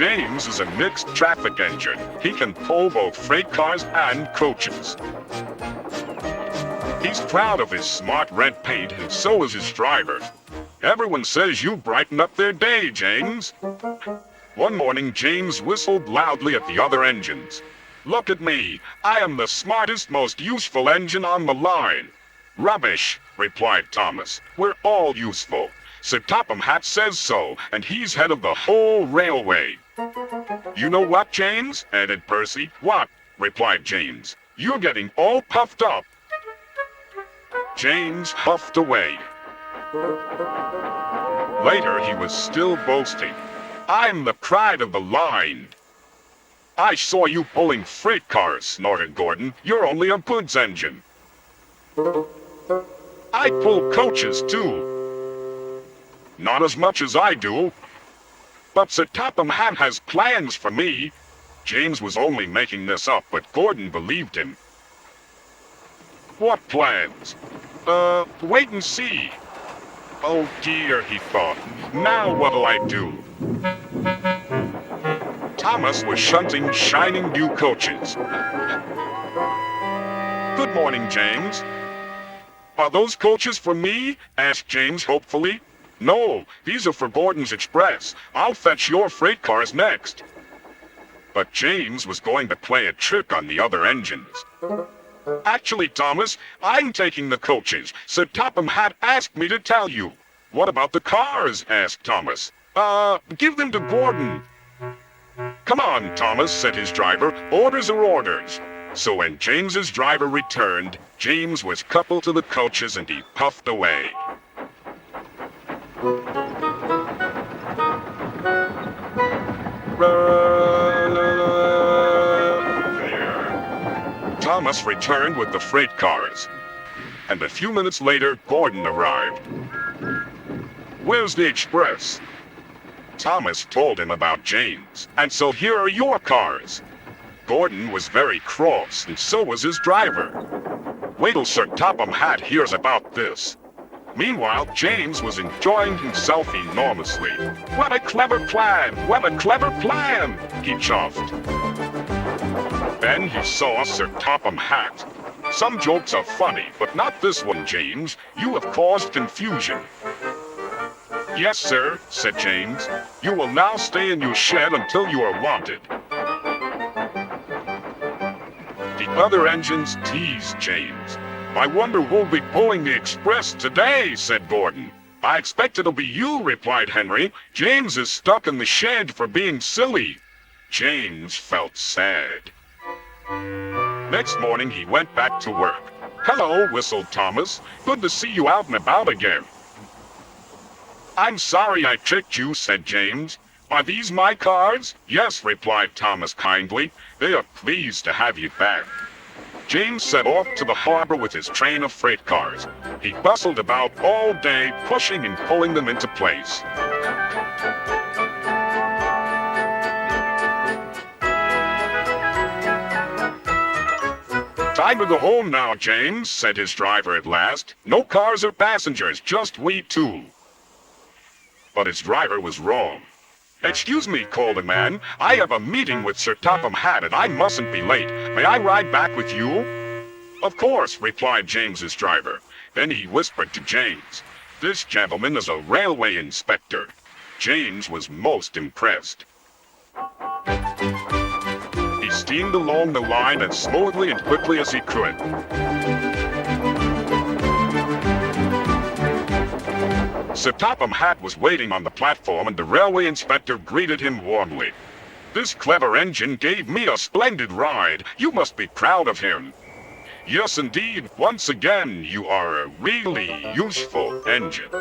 James is a mixed traffic engine. He can pull both freight cars and coaches. He's proud of his smart red paint, and so is his driver. Everyone says you brighten up their day, James. One morning, James whistled loudly at the other engines. Look at me. I am the smartest, most useful engine on the line. Rubbish, replied Thomas. We're all useful. Sir Topham Hatt says so, and he's head of the whole railway. You know what, James? Added Percy. What? Replied James. You're getting all puffed up. James huffed away. Later, he was still boasting. I'm the pride of the line. I saw you pulling freight cars, snorted Gordon. You're only a goods engine. I pull coaches, too. Not as much as I do. But Sir Topham Hatt has plans for me. James was only making this up, but Gordon believed him. What plans? Wait and see. Oh dear, he thought. Now what'll I do? Thomas was shunting shining new coaches. Good morning, James. Are those coaches for me? Asked James hopefully. No, these are for Gordon's Express. I'll fetch your freight cars next. But James was going to play a trick on the other engines. Actually, Thomas, I'm taking the coaches. Sir Topham Hatt asked me to tell you. What about the cars? Asked Thomas. Give them to Gordon. Come on, Thomas, said his driver. Orders are orders. So when James's driver returned, James was coupled to the coaches and he puffed away. Thomas returned with the freight cars, and a few minutes later, Gordon arrived. Where's the express? Thomas told him about James, and so here are your cars. Gordon was very cross, and so was his driver. Wait till Sir Topham Hatt hears about this. Meanwhile, James was enjoying himself enormously. What a clever plan! What a clever plan! He chuffed. Then he saw Sir Topham Hatt. Some jokes are funny, but not this one, James. You have caused confusion. Yes, sir, said James. You will now stay in your shed until you are wanted. The other engines teased James. I wonder who'll be pulling the express today, said Gordon. I expect it'll be you, replied Henry. James is stuck in the shed for being silly. James felt sad. Next morning he went back to work. Hello, whistled Thomas. Good to see you out and about again. I'm sorry I tricked you, said James. Are these my cars? Yes, replied Thomas kindly. They are pleased to have you back. James set off to the harbor with his train of freight cars. He bustled about all day, pushing and pulling them into place. Time to go home now, James, said his driver at last. No cars or passengers, just we two. But his driver was wrong. Excuse me, called the man. I have a meeting with Sir Topham Hatt and I mustn't be late. May I ride back with you? Of course, replied James's driver. Then he whispered to James. This gentleman is a railway inspector. James was most impressed. He steamed along the line as smoothly and quickly as he could. Sir Topham Hatt was waiting on the platform and the railway inspector greeted him warmly. This clever engine gave me a splendid ride. You must be proud of him. Yes, indeed. Once again, you are a really useful engine.